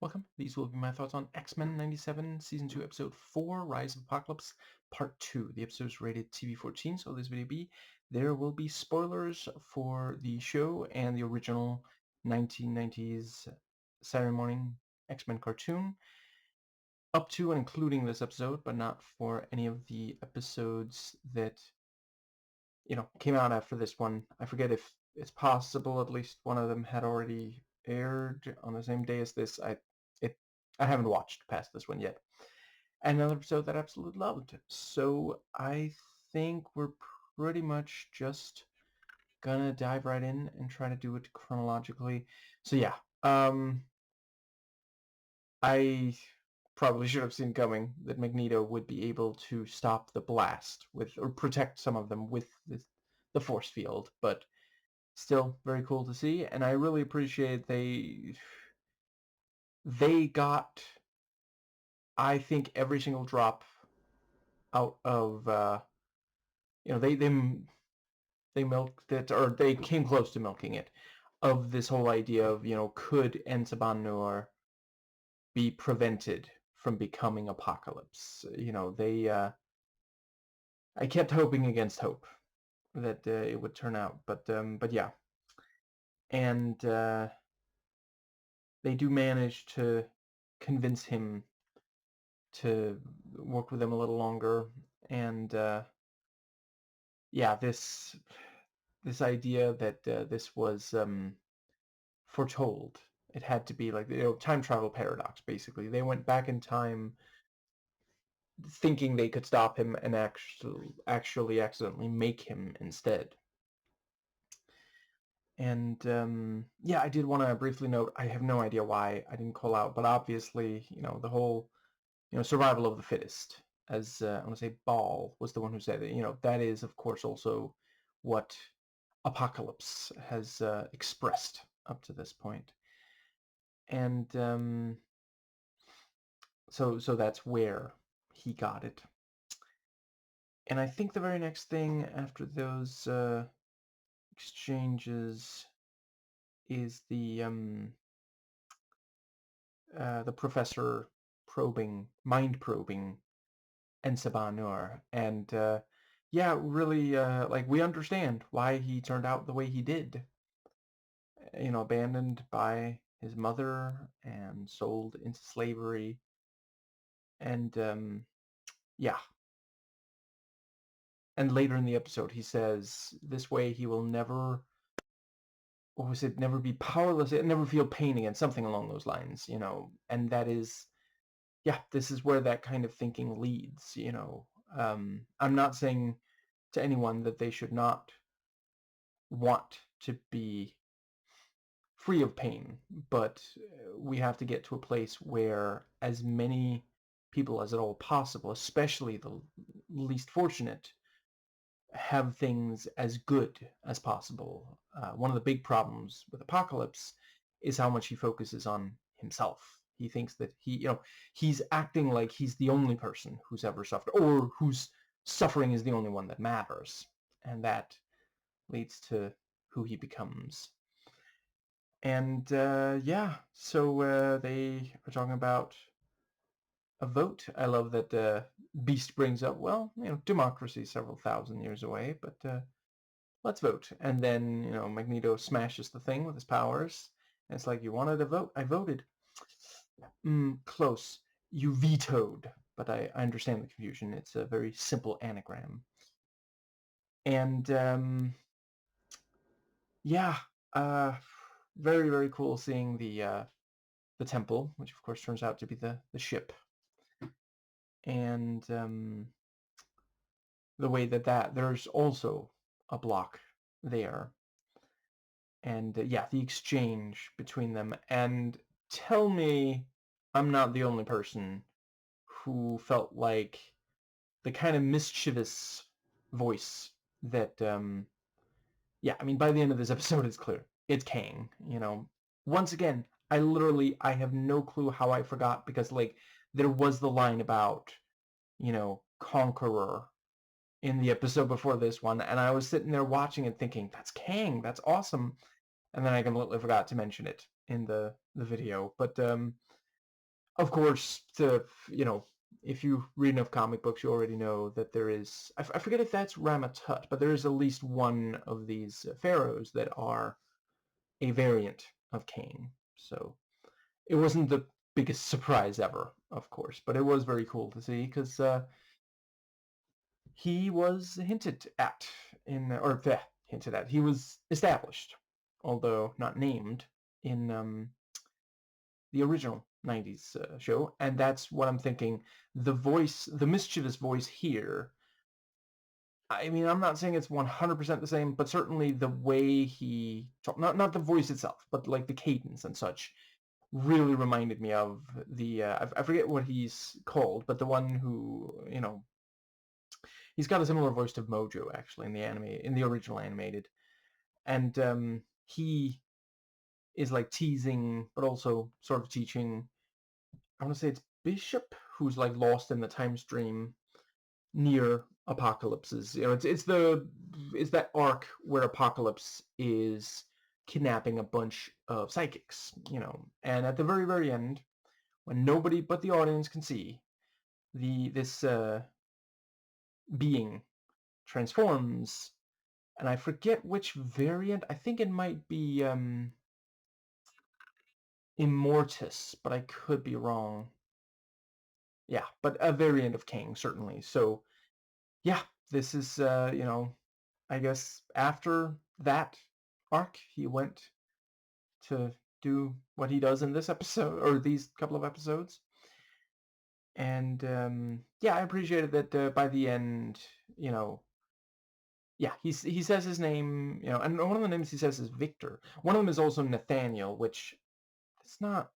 Welcome. These will be my thoughts on X-Men 97, Season 2, Episode 4, Rise of Apocalypse, Part 2. The episode is rated TV-14, so this video there will be spoilers for the show and the original 1990s Saturday morning X-Men cartoon, up to and including this episode, but not for any of the episodes that, came out after this one. I forget if it's possible at least one of them had already aired on the same day as this. I haven't watched past this one yet. And another episode that I absolutely loved. So I think we're pretty much just gonna dive right in and try to do it chronologically. So yeah, I probably should have seen coming that Magneto would be able to stop the blast or protect some of them with the force field, but still very cool to see. And I really appreciate they got, I think, every single drop out of they milked it, or they came close to milking it, of this whole idea of, could Ensabanur be prevented from becoming Apocalypse? I kept hoping against hope that it would turn out, but yeah, and they do manage to convince him to work with them a little longer, and yeah, this idea that this was foretold. It had to be like, time travel paradox, basically. They went back in time thinking they could stop him and actually accidentally make him instead. And yeah, I did want to briefly note, I have no idea why I didn't call out, but obviously, the whole, survival of the fittest, as I want to say Ball was the one who said it, that is, of course, also what Apocalypse has expressed up to this point. And so that's where he got it. And I think the very next thing after those exchanges is the professor mind probing Ensabanur, and yeah, really, like, we understand why he turned out the way he did. Abandoned by his mother and sold into slavery, and yeah. And later in the episode, he says this way he will never, what was it, never be powerless, never feel pain again, something along those lines, and that is, yeah, this is where that kind of thinking leads, I'm not saying to anyone that they should not want to be free of pain, but we have to get to a place where as many people as at all possible, especially the least fortunate, have things as good as possible. One of the big problems with Apocalypse is how much he focuses on himself. He thinks that he's acting like he's the only person who's ever suffered, or whose suffering is the only one that matters, and that leads to who he becomes. And yeah, so they are talking about a vote. I love that Beast brings up, well, democracy is several thousand years away, but let's vote. And then, Magneto smashes the thing with his powers. And it's like, you wanted a vote? I voted. Close. You vetoed. But I understand the confusion. It's a very simple anagram. And yeah, very, very cool seeing the temple, which of course turns out to be the ship. And the way that there's also a block there. And yeah, the exchange between them. And tell me I'm not the only person who felt like the kind of mischievous voice that, yeah, I mean, by the end of this episode, it's clear. It's Kang, Once again, I have no clue how I forgot, because, like, there was the line about, Conqueror in the episode before this one, and I was sitting there watching it thinking, that's Kang, that's awesome. And then I completely forgot to mention it in the video. But of course, if you read enough comic books, you already know that there is. I forget if that's Ramatut, but there is at least one of these pharaohs that are a variant of Cain. So it wasn't the biggest surprise ever, of course, but it was very cool to see because he was hinted at hinted at. He was established, although not named, in the original 90s show, and that's what I'm thinking. The voice, the mischievous voice here, I mean, I'm not saying it's 100% the same, but certainly the way he talk, not the voice itself, but like the cadence and such, really reminded me of the I forget what he's called, but the one who, he's got a similar voice to Mojo actually in the original animated, and he is like teasing, but also sort of teaching. I want to say it's Bishop, who's like lost in the time stream near Apocalypse's. It's that arc where Apocalypse is kidnapping a bunch of psychics, and at the very very end, when nobody but the audience can see, this being transforms, and I forget which variant. I think it might be Immortus, but I could be wrong. Yeah, but a variant of King certainly. So yeah, this is I guess after that arc, he went to do what he does in this episode or these couple of episodes, and yeah, I appreciated that by the end, yeah, he says his name, and one of the names he says is Victor. One of them is also Nathaniel, which it's not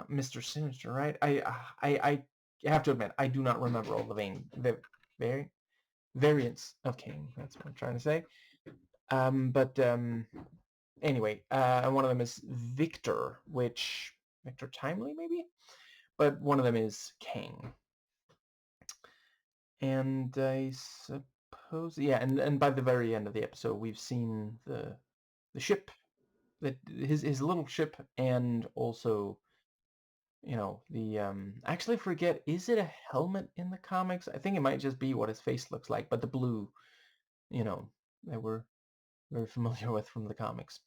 Mr. Sinister, right? I have to admit, I do not remember all the variants of King. That's what I'm trying to say. But anyway, and one of them is Victor, which Victor Timely maybe, but one of them is King. And I suppose, yeah, and by the very end of the episode, we've seen the ship, that his little ship, and also the I actually forget, is it a helmet in the comics? I think it might just be what his face looks like, but the blue, that we're very familiar with from the comics.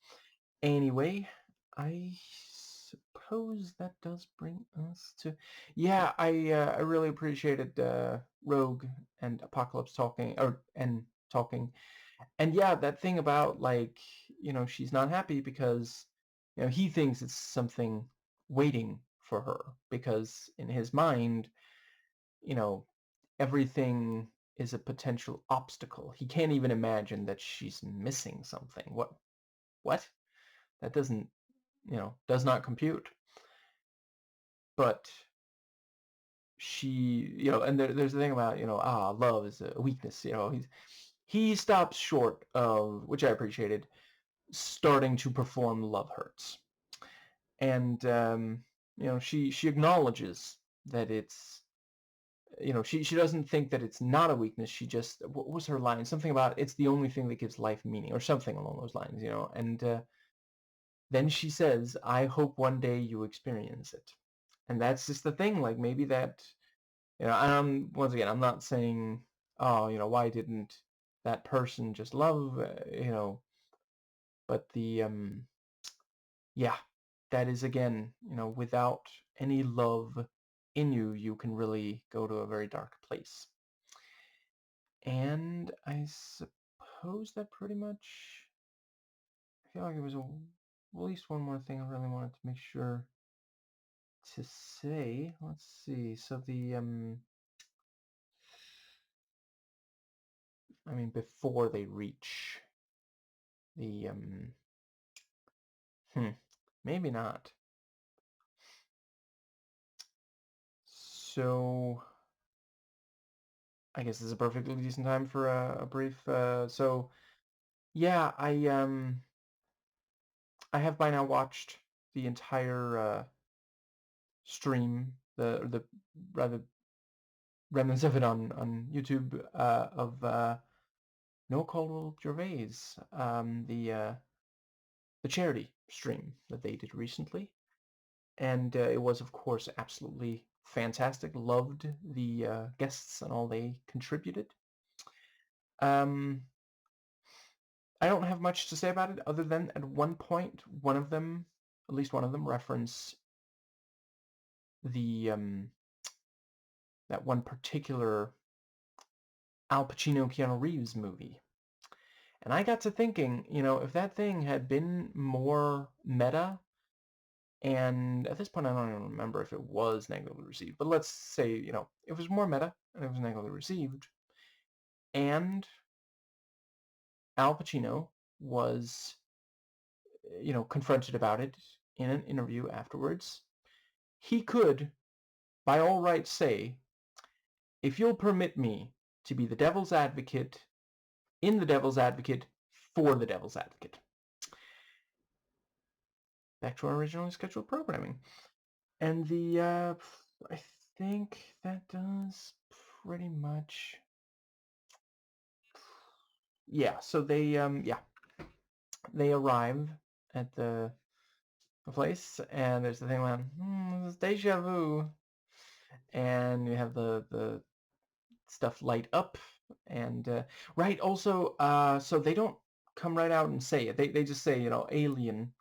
Anyway, I suppose that does bring us to, yeah, I really appreciated Rogue and Apocalypse talking, and yeah, that thing about like, she's not happy because he thinks it's something waiting for her, because in his mind, you know everything is a potential obstacle. He can't even imagine that she's missing something. What? That does not compute. But she, and there's the thing about, love is a weakness. He stops short of, which I appreciated, starting to perform Love Hurts. And she acknowledges that it's, she doesn't think that it's not a weakness. She just, what was her line? Something about it's the only thing that gives life meaning, or something along those lines, and then she says, I hope one day you experience it. And that's just the thing, like maybe that, and once again, I'm not saying, oh, why didn't that person just love, but yeah, that is again, without any love in you, you can really go to a very dark place. And I suppose that pretty much, I feel like there was at least one more thing I really wanted to make sure to say. Let's see. So I mean, before they reach the maybe not. So I guess this is a perfectly decent time for a brief. So yeah, I have by now watched the entire stream, the rather remnants of it on YouTube, of No Caldwell Gervais, the charity stream that they did recently. And it was, of course, absolutely fantastic. Loved the guests and all they contributed. Um, I don't have much to say about it other than at one point, one of them, at least one of them, reference the that one particular Al Pacino Keanu Reeves movie. And I got to thinking, if that thing had been more meta, and at this point I don't even remember if it was negatively received, but let's say, it was more meta and it was negatively received, and Al Pacino was, confronted about it in an interview afterwards, he could, by all rights, say, if you'll permit me to be the devil's advocate in the devil's advocate for the devil's advocate. Back to our originally scheduled programming. And I think that does pretty much, yeah, so they arrive at the place, and there's the thing like, this is deja vu, and you have the stuff light up, and right, also, so they don't come right out and say it. They just say, alien,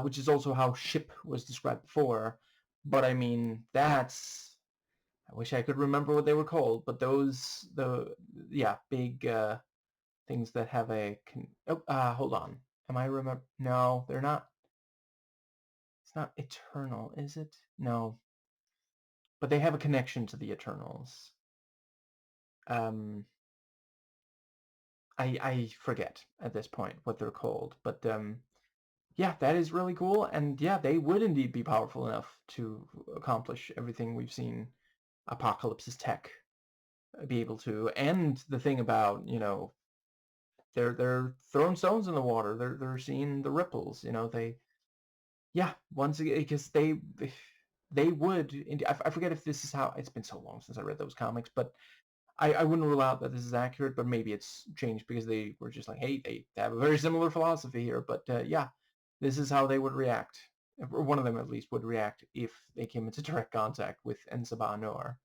which is also how ship was described before. But I mean, I wish I could remember what they were called, but yeah, big things that have hold on. Am I remember? No, they're not. It's not eternal, is it? No. But they have a connection to the Eternals. I forget at this point what they're called, but yeah, that is really cool, and yeah, they would indeed be powerful enough to accomplish everything we've seen Apocalypse's tech be able to. And the thing about, they're throwing stones in the water. They're seeing the ripples. Yeah, once again, because they would. I forget if this is how. It's been so long since I read those comics, but I wouldn't rule out that this is accurate. But maybe it's changed because they were just like, hey, they have a very similar philosophy here. But yeah, this is how they would react. Or one of them at least would react if they came into direct contact with Ensaba Noir.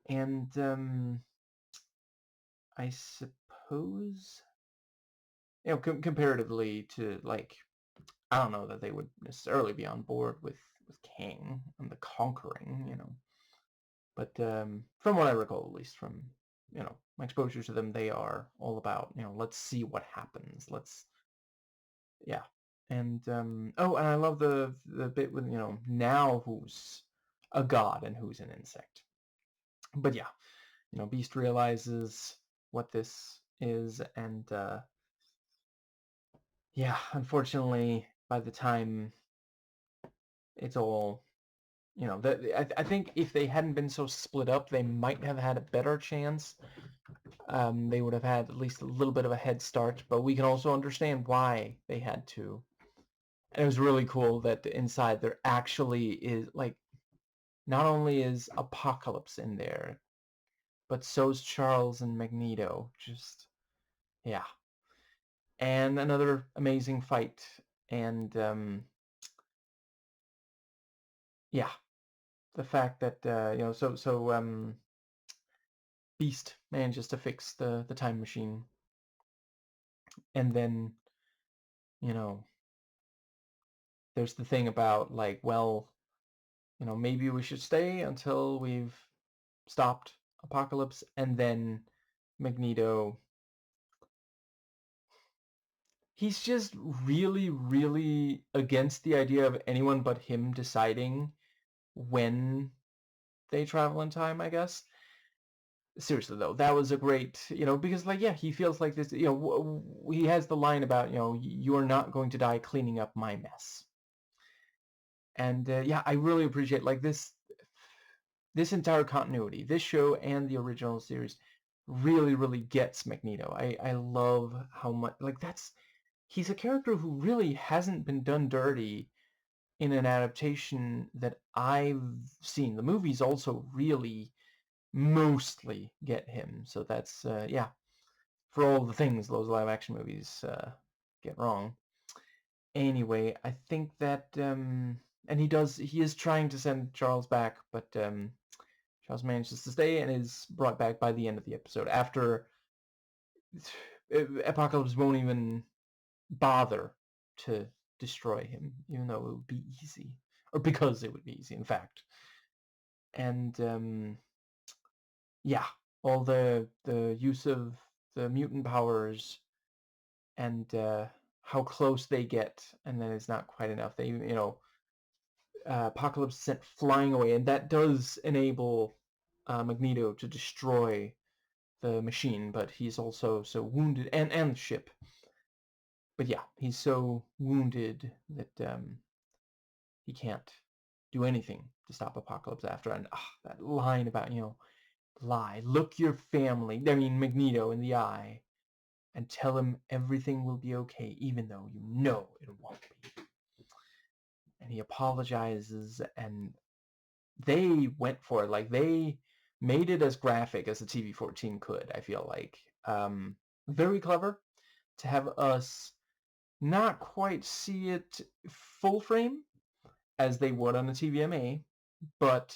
And I suppose, comparatively to, like, I don't know that they would necessarily be on board with Kang and the Conquering, But from what I recall, at least from, my exposure to them, they are all about, let's see what happens. Yeah. And, oh, and I love the bit with, now who's a god and who's an insect. But yeah, Beast realizes what this is, and yeah, unfortunately, by the time it's all, I think if they hadn't been so split up, they might have had a better chance. They would have had at least a little bit of a head start, but we can also understand why they had to. And it was really cool that inside there actually is, like, not only is Apocalypse in there, but so's Charles and Magneto. Just, yeah. And another amazing fight. And yeah, the fact that Beast manages to fix the time machine, and then you know there's the thing about, like, well, maybe we should stay until we've stopped Apocalypse, and then Magneto, he's just really, really against the idea of anyone but him deciding when they travel in time, I guess. Seriously though, that was a great, because, like, yeah, he feels like this, he has the line about, you're not going to die cleaning up my mess. And yeah, I really appreciate, like, this entire continuity, this show and the original series really, really gets Magneto. I love how much, like, he's a character who really hasn't been done dirty in an adaptation that I've seen. The movies also really mostly get him. So that's, yeah, for all the things those live action movies get wrong. Anyway, I think that and he is trying to send Charles back, but Charles manages to stay and is brought back by the end of the episode. After Apocalypse won't even bother to destroy him, even though it would be easy, or because it would be easy, in fact. And yeah, all the use of the mutant powers and how close they get, and then it's not quite enough. They, Apocalypse sent flying away, and that does enable Magneto to destroy the machine, but he's also so wounded, and the ship. But yeah, he's so wounded that he can't do anything to stop Apocalypse after. And that line about, lie, look your family, I mean Magneto, in the eye, and tell him everything will be okay, even though you know it won't be. And he apologizes, and they went for it. Like, they made it as graphic as the TV-14 could, I feel like. Very clever to have us not quite see it full frame as they would on the TVMA, but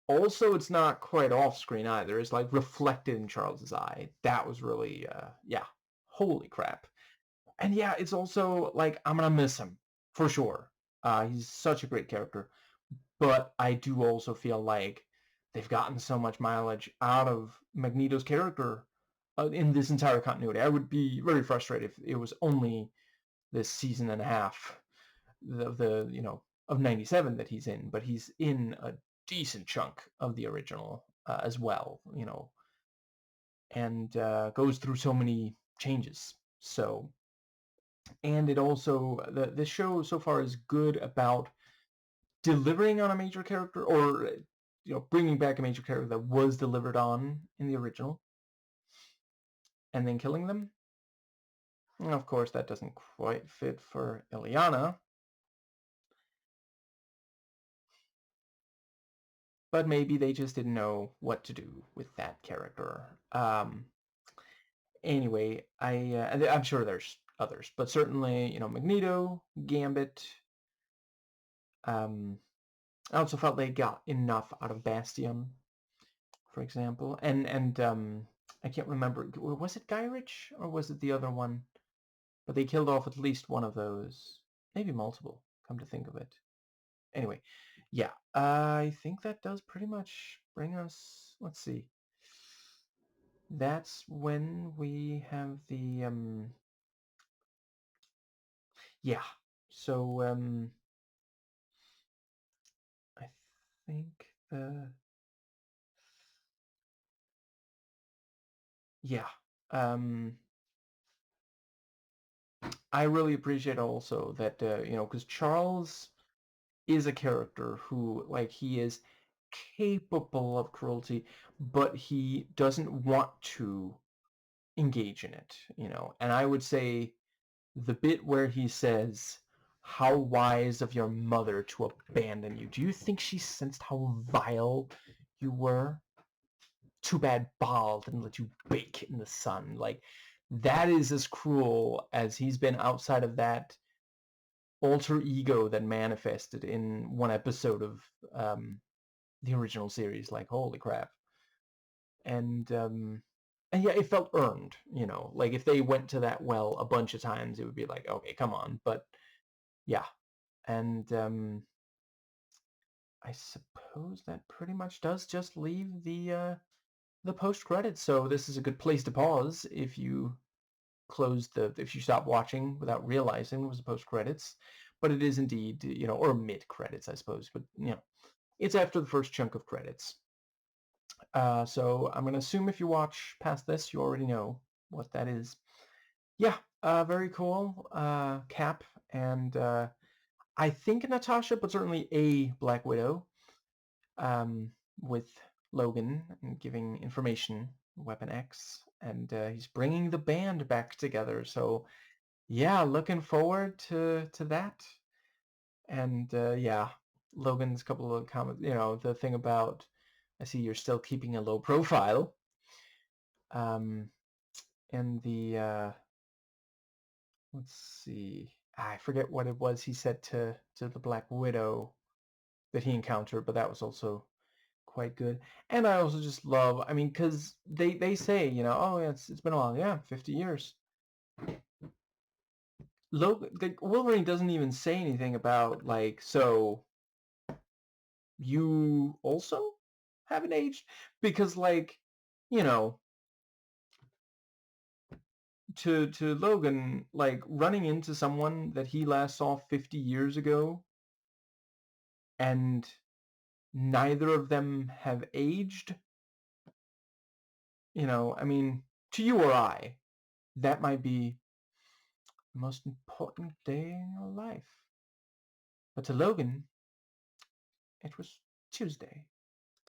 also it's not quite off screen either. It's like reflected in Charles's eye. That was really, yeah, holy crap. And yeah, it's also like, I'm gonna miss him for sure. He's such a great character, but I do also feel like they've gotten so much mileage out of Magneto's character in this entire continuity. I would be very frustrated if it was only this season and a half of of 97 that he's in, but he's in a decent chunk of the original as well, and goes through so many changes. So, and it also, this show so far is good about delivering on a major character, or bringing back a major character that was delivered on in the original, and then killing them. And of course, that doesn't quite fit for Ileana, but maybe they just didn't know what to do with that character. Anyway, I'm sure there's others, but certainly, Magneto, Gambit. I also felt they got enough out of Bastion, for example, and I can't remember, was it Guy Ritchie or was it the other one? But they killed off at least one of those, maybe multiple, come to think of it. Anyway, yeah, I think that does pretty much bring us, let's see. That's when we have the, yeah, so, I think yeah, I really appreciate also that, because Charles is a character who, like, he is capable of cruelty, but he doesn't want to engage in it, And I would say the bit where he says, "How wise of your mother to abandon you. Do you think she sensed how vile you were? Too bad Baal didn't let you bake in the sun." Like, that is as cruel as he's been outside of that alter ego that manifested in one episode of the original series. Like, holy crap. And yeah, it felt earned, like if they went to that well a bunch of times, it would be like, okay, come on. But yeah, and I suppose that pretty much does just leave the post credits. So this is a good place to pause if you if you stop watching without realizing it was the post credits. But it is indeed, or mid credits, I suppose. But it's after the first chunk of credits. So I'm going to assume if you watch past this, you already know what that is. Yeah, very cool. Cap and I think Natasha, but certainly a Black Widow, with Logan and giving information, Weapon X, and he's bringing the band back together. So yeah, looking forward to that. And yeah, Logan's couple of comments, the thing about, I see you're still keeping a low profile. And the let's see. I forget what it was he said to the Black Widow that he encountered, but that was also quite good. And I also just love, I mean, because they say, oh yeah, it's been a while, yeah, 50 years. Wolverine doesn't even say anything about like, so you also haven't aged, because like, you know, to Logan, like running into someone that he last saw 50 years ago, and neither of them have aged, I mean, to you or I, that might be the most important day in your life. But to Logan, it was Tuesday.